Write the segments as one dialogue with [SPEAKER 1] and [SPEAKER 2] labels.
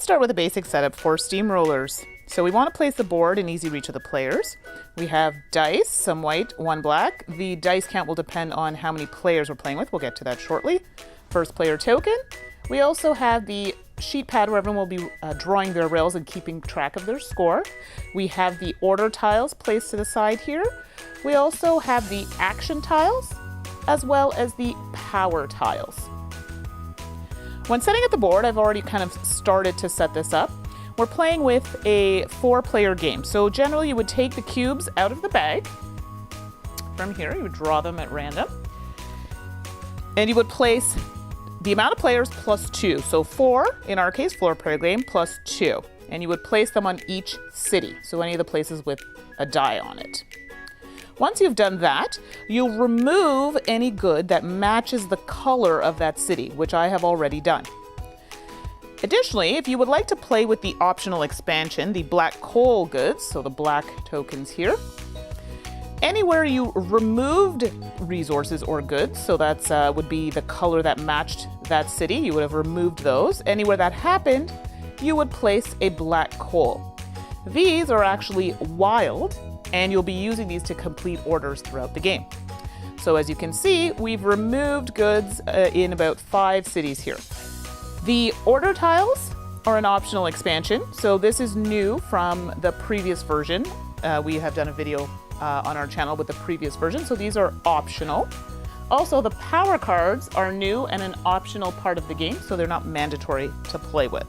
[SPEAKER 1] let's start with a basic setup for Steamrollers. So we want to place the board in easy reach of the players. We have dice, some white, one black. The dice count will depend on how many players we're playing with. We'll get to that shortly. First player token. We also have the sheet pad where everyone will be drawing their rails and keeping track of their score. We have the order tiles placed to the side here. We also have the action tiles as well as the power tiles. When setting up the board, I've already kind of started to set this up. We're playing with a 4-player game. So generally you would take the cubes out of the bag. From here, you would draw them at random. And you would place the amount of players plus 2. So 4, in our case, 4-player game, plus 2. And you would place them on each city. So any of the places with a die on it. Once you've done that, you'll remove any good that matches the color of that city, which I have already done. Additionally, if you would like to play with the optional expansion, the black coal goods, so the black tokens here, anywhere you removed resources or goods, so that's would be the color that matched that city, you would have removed those. Anywhere that happened, you would place a black coal. These are actually wild, and you'll be using these to complete orders throughout the game. So as you can see, we've removed goods in about 5 cities here. The order tiles are an optional expansion. So this is new from the previous version. We have done a video on our channel with the previous version, so these are optional. Also, the power cards are new and an optional part of the game, so they're not mandatory to play with.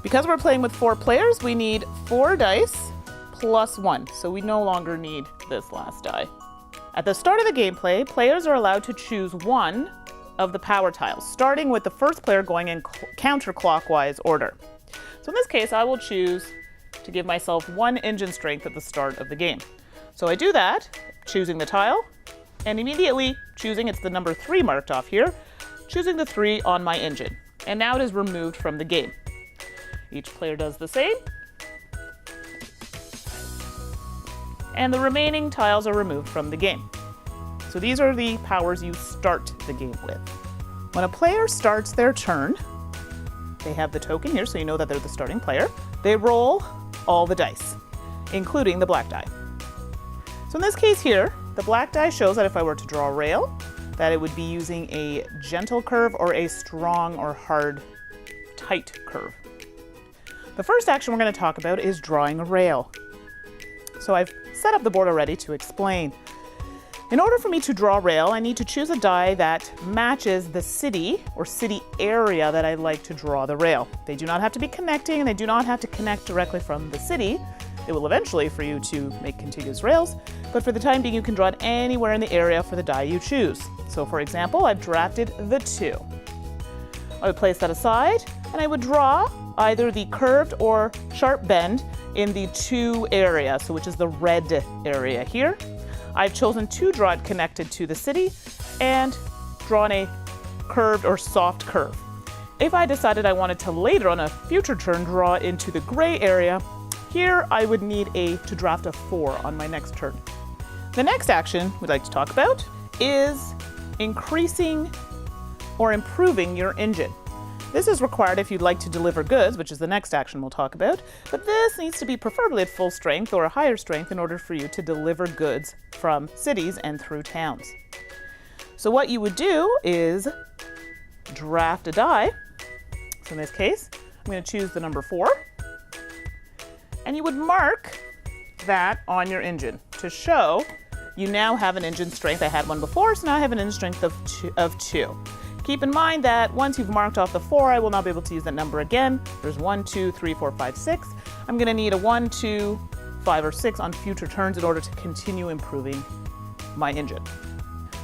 [SPEAKER 1] Because we're playing with 4 players, we need 4 dice plus 1, so we no longer need this last die. At the start of the gameplay, players are allowed to choose one of the power tiles, starting with the first player going in counterclockwise order. So in this case, I will choose to give myself 1 engine strength at the start of the game. So I do that, choosing the tile, and immediately choosing, it's the number 3 marked off here, choosing the 3 on my engine. And now it is removed from the game. Each player does the same. And the remaining tiles are removed from the game. So these are the powers you start the game with. When a player starts their turn, they have the token here, so you know that they're the starting player. They roll all the dice, including the black die. So in this case here, the black die shows that if I were to draw a rail, that it would be using a gentle curve or a strong or hard, tight curve. The first action we're going to talk about is drawing a rail. So I've set up the board already to explain. In order for me to draw a rail, I need to choose a die that matches the city or city area that I'd like to draw the rail. They do not have to be connecting, and they do not have to connect directly from the city. They will eventually for you to make contiguous rails, but for the time being you can draw it anywhere in the area for the die you choose. So for example, I've drafted the 2. I would place that aside, and I would draw either the curved or sharp bend in the 2 area, so which is the red area here. I've chosen to draw it connected to the city and drawn a curved or soft curve. If I decided I wanted to later on a future turn draw into the gray area, here I would need to draft a 4 on my next turn. The next action we'd like to talk about is increasing or improving your engine. This is required if you'd like to deliver goods, which is the next action we'll talk about, but this needs to be preferably at full strength or a higher strength in order for you to deliver goods from cities and through towns. So what you would do is draft a die. So in this case, I'm going to choose the number 4, and you would mark that on your engine to show you now have an engine strength. I had one before, so now I have an engine strength of 2. Keep in mind that once you've marked off the 4, I will not be able to use that number again. There's 1, 2, 3, 4, 5, 6. I'm going to need a 1, 2, 5, or 6 on future turns in order to continue improving my engine.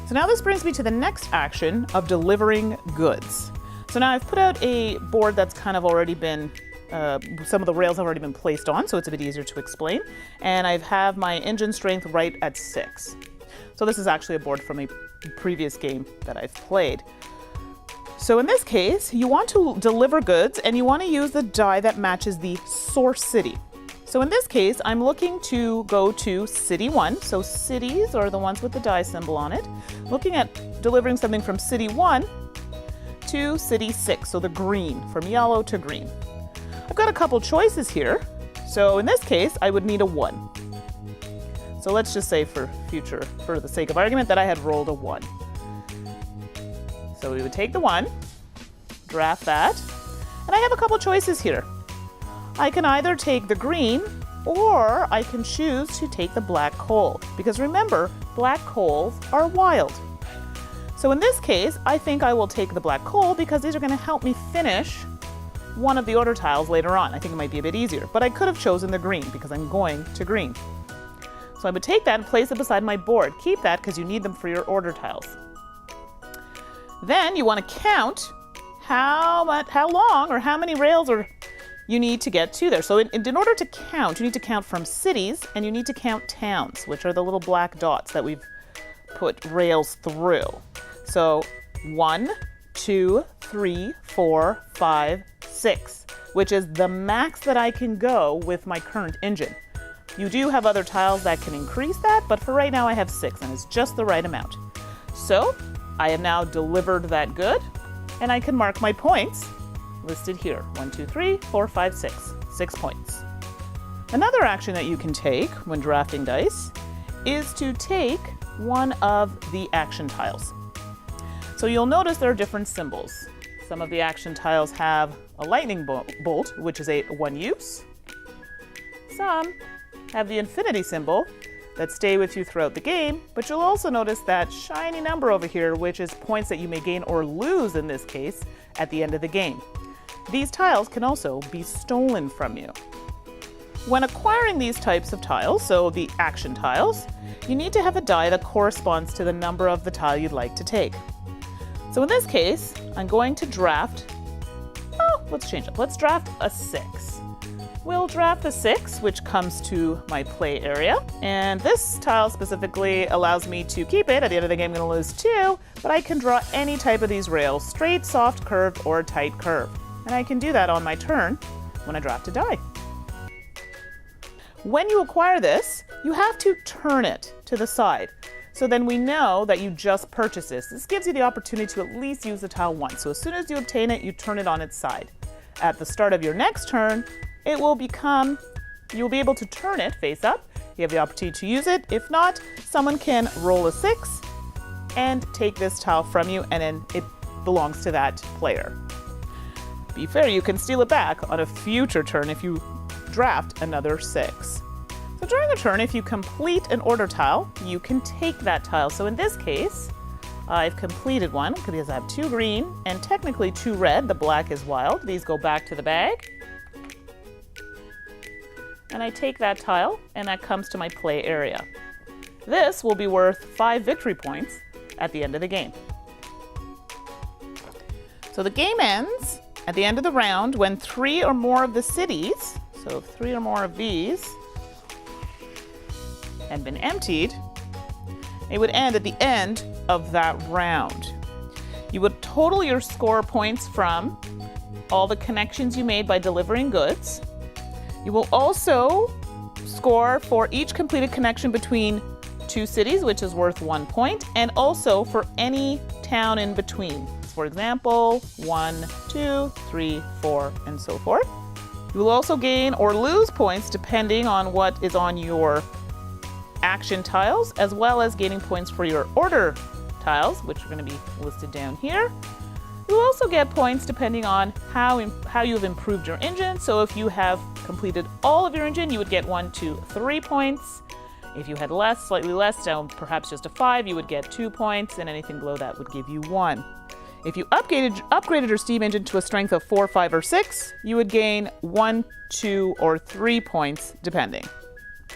[SPEAKER 1] So now this brings me to the next action of delivering goods. So now I've put out a board that's kind of already been, some of the rails have already been placed on, so it's a bit easier to explain. And I have my engine strength right at 6. So this is actually a board from a previous game that I've played. So in this case, you want to deliver goods and you want to use the die that matches the source city. So in this case, I'm looking to go to City 1. So cities are the ones with the die symbol on it. Looking at delivering something from City 1 to City 6, so the green, from yellow to green. I've got a couple choices here. So in this case, I would need a 1. So let's just say for the sake of argument, that I had rolled a 1. So we would take the 1, draft that, and I have a couple choices here. I can either take the green, or I can choose to take the black coal. Because remember, black coals are wild. So in this case, I think I will take the black coal because these are going to help me finish one of the order tiles later on. I think it might be a bit easier, but I could have chosen the green because I'm going to green. So I would take that and place it beside my board. Keep that because you need them for your order tiles. Then you want to count how long or how many rails you need to get to there. So in order to count, you need to count from cities and you need to count towns, which are the little black dots that we've put rails through. So 1, 2, 3, 4, 5, 6, which is the max that I can go with my current engine. You do have other tiles that can increase that, but for right now I have 6 and it's just the right amount. So I have now delivered that good and I can mark my points listed here. 1, 2, 3, 4, 5, 6. 6 points. Another action that you can take when drafting dice is to take one of the action tiles. So you'll notice there are different symbols. Some of the action tiles have a lightning bolt, which is a 1 use. Some have the infinity symbol that stay with you throughout the game, but you'll also notice that shiny number over here, which is points that you may gain or lose in this case at the end of the game. These tiles can also be stolen from you. When acquiring these types of tiles, so the action tiles, you need to have a die that corresponds to the number of the tile you'd like to take. So in this case, I'm going to draft, let's change it. Let's draft a 6. We'll draft the 6, which comes to my play area. And this tile specifically allows me to keep it. At the end of the game, I'm going to lose 2, but I can draw any type of these rails, straight, soft, curved, or tight curve. And I can do that on my turn when I draft a die. When you acquire this, you have to turn it to the side. So then we know that you just purchased this. This gives you the opportunity to at least use the tile once. So as soon as you obtain it, you turn it on its side. At the start of your next turn, you'll be able to turn it face up. You have the opportunity to use it. If not, someone can roll a 6 and take this tile from you, and then it belongs to that player. Be fair, you can steal it back on a future turn if you draft another 6. So during a turn, if you complete an order tile, you can take that tile. So in this case, I've completed one because I have 2 green and technically 2 red. The black is wild. These go back to the bag. And I take that tile and that comes to my play area. This will be worth 5 victory points at the end of the game. So the game ends at the end of the round when 3 or more of the cities, so 3 or more of these, had been emptied. It would end at the end of that round. You would total your score points from all the connections you made by delivering goods. You will also score for each completed connection between 2 cities, which is worth 1 point, and also for any town in between. For example, 1, 2, 3, 4, and so forth. You will also gain or lose points depending on what is on your action tiles, as well as gaining points for your order tiles, which are going to be listed down here. You will also get points depending on how you have improved your engine. So if you have completed all of your engine, you would get 1, 2, 3 points. If you had less, slightly less, down perhaps just a 5, you would get 2 points, and anything below that would give you 1. If you upgraded your steam engine to a strength of 4, 5, or 6, you would gain 1, 2, or 3 points, depending.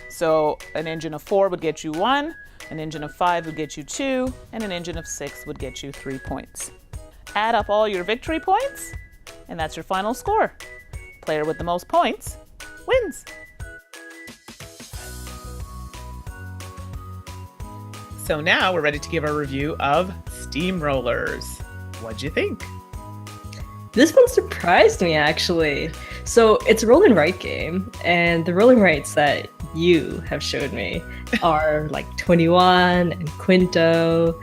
[SPEAKER 1] So an engine of 4 would get you 1, an engine of 5 would get you 2, and an engine of 6 would get you 3 points. Add up all your victory points, and that's your final score. Player with the most points wins. So now we're ready to give our review of Steamrollers. What'd you think?
[SPEAKER 2] This one surprised me, actually. So it's a roll and write game, and the rolling rights that you have showed me are like 21 and Quinto,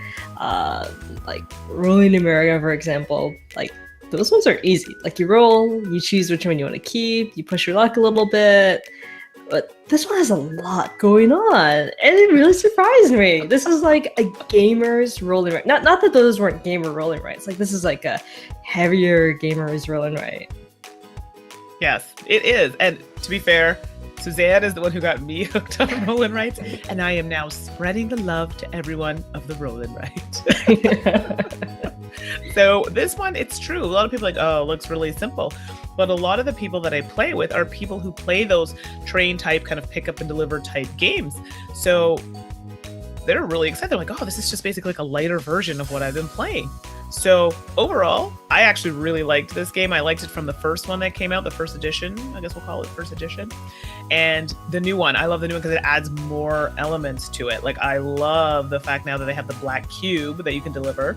[SPEAKER 2] like Rolling America, for example. Like those ones are easy. Like you roll, you choose which one you want to keep, you push your luck a little bit. But this one has a lot going on, and it really surprised me. This is like a gamer's rolling right. Not that those weren't gamer rolling rights. Like this is like a heavier gamer's rolling right.
[SPEAKER 1] Yes, it is. And to be fair, Suzanne is the one who got me hooked on roll-and rights, and I am now spreading the love to everyone of the roll-and right. So this one, it's true. A lot of people are like, oh, it looks really simple. But a lot of the people that I play with are people who play those train type, kind of pick up and deliver type games. So they're really excited. They're like, oh, this is just basically like a lighter version of what I've been playing. So overall, I actually really liked this game. I liked it from the first one that came out, the first edition. I guess we'll call it first edition. And the new one, I love the new one because it adds more elements to it. Like I love the fact now that they have the black cube that you can deliver,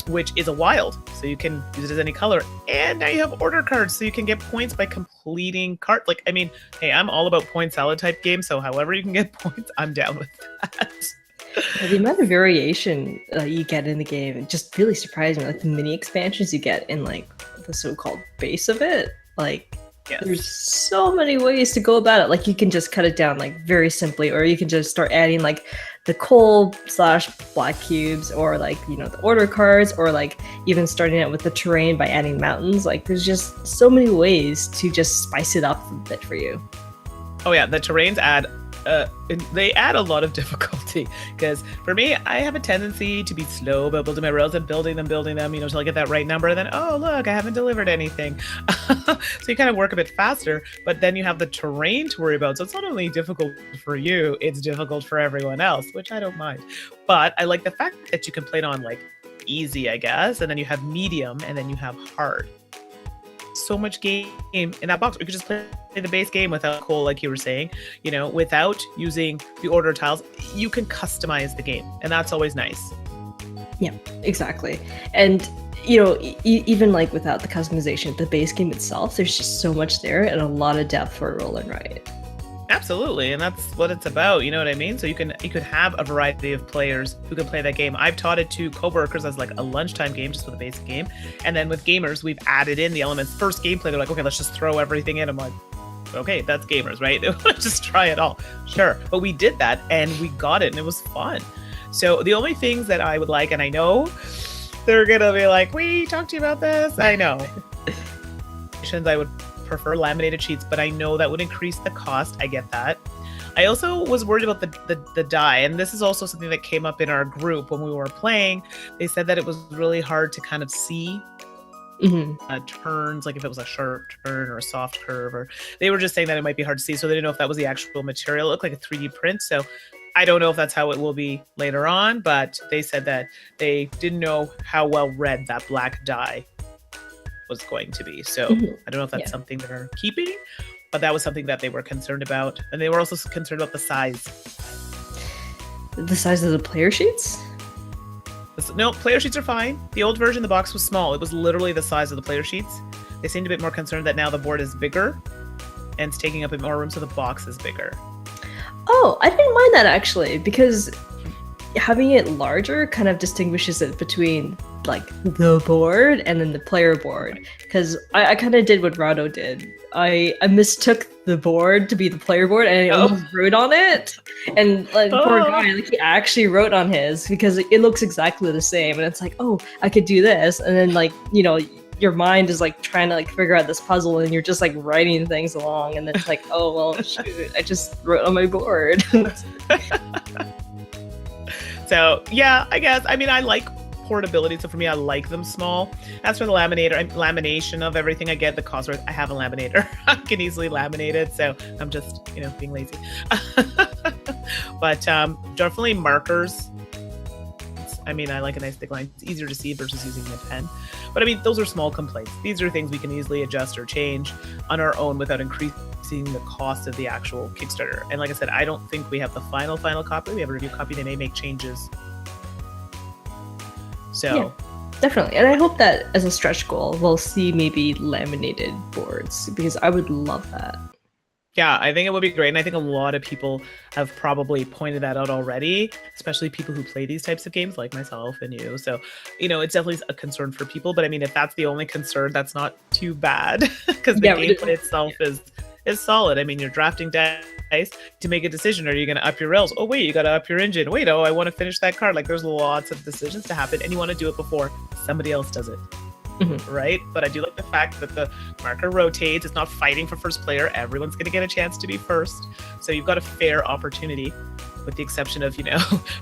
[SPEAKER 1] which is a wild. So you can use it as any color. And now you have order cards, so you can get points by completing cards. Like, I mean, hey, I'm all about point salad type games. So however you can get points, I'm down with that.
[SPEAKER 2] The amount of variation you get in the game, it just really surprised me. Like the mini expansions you get in like the so-called base of it, like yes. There's so many ways to go about it. Like you can just cut it down like very simply, or you can just start adding like the coal/black cubes, or like, you know, the order cards, or like even starting out with the terrain by adding mountains. Like there's just so many ways to just spice it up a bit for you.
[SPEAKER 1] Oh yeah, the terrains add they add a lot of difficulty, because for me, I have a tendency to be slow about building my rails and building them, you know, until I get that right number. And then, oh, look, I haven't delivered anything. So you kind of work a bit faster, but then you have the terrain to worry about. So it's not only difficult for you, it's difficult for everyone else, which I don't mind. But I like the fact that you can play it on like easy, I guess. And then you have medium, and then you have hard. So much game in that box. We could just play the base game without coal, like you were saying, you know, without using the order tiles. You can customize the game, and that's always nice.
[SPEAKER 2] Yeah, exactly. And you know, even like without the customization, the base game itself, there's just so much there and a lot of depth for roll and write.
[SPEAKER 1] Absolutely, and that's what it's about. You know what I mean? So you could have a variety of players who can play that game. I've taught it to coworkers as like a lunchtime game, just with a basic game. And then with gamers, we've added in the elements. First gameplay, they're like, okay, let's just throw everything in. I'm like, okay, that's gamers, right? Just try it all. Sure. But we did that, and we got it, and it was fun. So the only things that I would like, and I know they're gonna be like, we talked to you about this. I know. I would prefer laminated sheets, but I know that would increase the cost. I get that. I also was worried about the die, and this is also something that came up in our group when we were playing. They said that it was really hard to kind of see turns, like if it was a sharp turn or a soft curve, or they were just saying that it might be hard to see, so they didn't know if that was the actual material. It looked like a 3D print, so I don't know if that's how it will be later on, but they said that they didn't know how well read that black die was going to be. So I don't know if that's something they're keeping, but that was something that they were concerned about. And they were also concerned about the size.
[SPEAKER 2] The size of the player sheets?
[SPEAKER 1] No, player sheets are fine. The old version, the box was small. It was literally the size of the player sheets. They seemed a bit more concerned that now the board is bigger and it's taking up a bit more room, so the box is bigger.
[SPEAKER 2] Oh, I didn't mind that actually, because having it larger kind of distinguishes it between like the board and then the player board, because I kind of did what Rado did. I mistook the board to be the player board, and I almost wrote on it, and like poor guy, like he actually wrote on his because it looks exactly the same, and it's like, oh, I could do this, and then like, you know, your mind is like trying to like figure out this puzzle, and you're just like writing things along, and then it's like, oh well, shoot, I just wrote on my board.
[SPEAKER 1] So yeah, I guess, I mean, I like portability, so for me, I like them small. As for the lamination of everything, I get the cost. I have a laminator. I can easily laminate it, so I'm just, you know, being lazy. But definitely markers. I mean, I like a nice thick line. It's easier to see versus using a pen. But I mean, those are small complaints. These are things we can easily adjust or change on our own without increasing the cost of the actual Kickstarter. And like I said, I don't think we have the final copy. We have a review copy. They may make changes. So
[SPEAKER 2] yeah, definitely. And I hope that as a stretch goal, we'll see maybe laminated boards, because I would love that.
[SPEAKER 1] Yeah, I think it would be great. And I think a lot of people have probably pointed that out already, especially people who play these types of games like myself and you. So, it's definitely a concern for people. But I mean, if that's the only concern, that's not too bad because the gameplay itself is solid. I mean, you're drafting dice to make a decision. Are you going to up your rails? Oh, wait, you got to up your engine. Wait, I want to finish that card. Like, there's lots of decisions to happen, and you want to do it before somebody else does it. Right? But I do like the fact that the marker rotates. It's not fighting for first player. Everyone's going to get a chance to be first. So you've got a fair opportunity, with the exception of,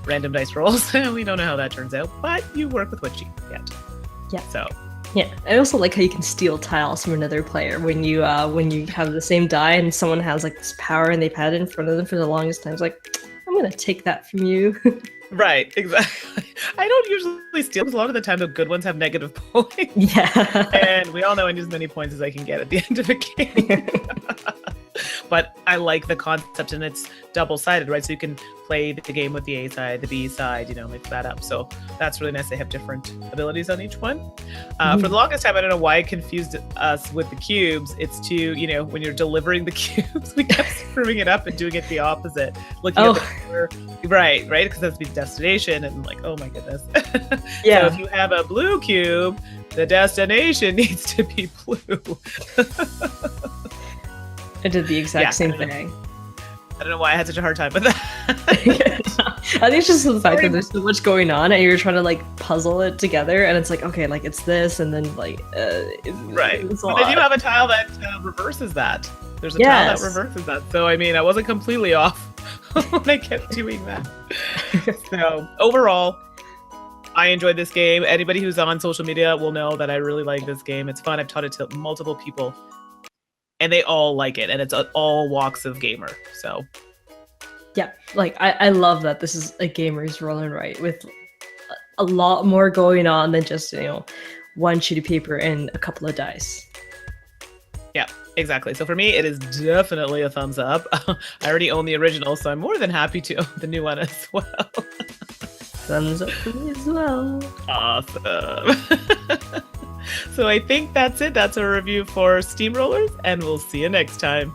[SPEAKER 1] random dice rolls. We don't know how that turns out, but you work with what you get.
[SPEAKER 2] Yeah.
[SPEAKER 1] So.
[SPEAKER 2] Yeah, I also like how you can steal tiles from another player when you have the same die and someone has like this power and they've had it in front of them for the longest time. It's like, I'm gonna take that from you.
[SPEAKER 1] Right, exactly. I don't usually steal because a lot of the time the good ones have negative points.
[SPEAKER 2] Yeah.
[SPEAKER 1] And we all know I need as many points as I can get at the end of a game. But I like the concept, and it's double-sided, right? So you can play the game with the A side, the B side, mix that up. So that's really nice. They have different abilities on each one. For the longest time, I don't know why I confused us with the cubes. It's to, when you're delivering the cubes, we kept screwing it up and doing it the opposite. Looking at the right? Because that's the destination, and like, oh my goodness.
[SPEAKER 2] Yeah.
[SPEAKER 1] So if you have a blue cube, the destination needs to be blue.
[SPEAKER 2] I did the exact same thing.
[SPEAKER 1] I don't know why I had such a hard time with that.
[SPEAKER 2] I think it's just the fact that there's so much going on and you're trying to like puzzle it together, and it's like, okay, like it's this, and then like
[SPEAKER 1] right.
[SPEAKER 2] But
[SPEAKER 1] then you have a tile that reverses that. There's a tile that reverses that. So I mean, I wasn't completely off when I kept doing that. So overall, I enjoyed this game. Anybody who's on social media will know that I really like this game. It's fun. I've taught it to multiple people, and they all like it, and it's all walks of gamer. So
[SPEAKER 2] yeah, like I love that this is a gamer's roll and write with a lot more going on than just one sheet of paper and a couple of dice.
[SPEAKER 1] Yeah, exactly. So for me, it is definitely a thumbs up. I already own the original, so I'm more than happy to own the new one as well.
[SPEAKER 2] Thumbs up for me as well.
[SPEAKER 1] Awesome. So I think that's it. That's a review for Steamrollers, and we'll see you next time.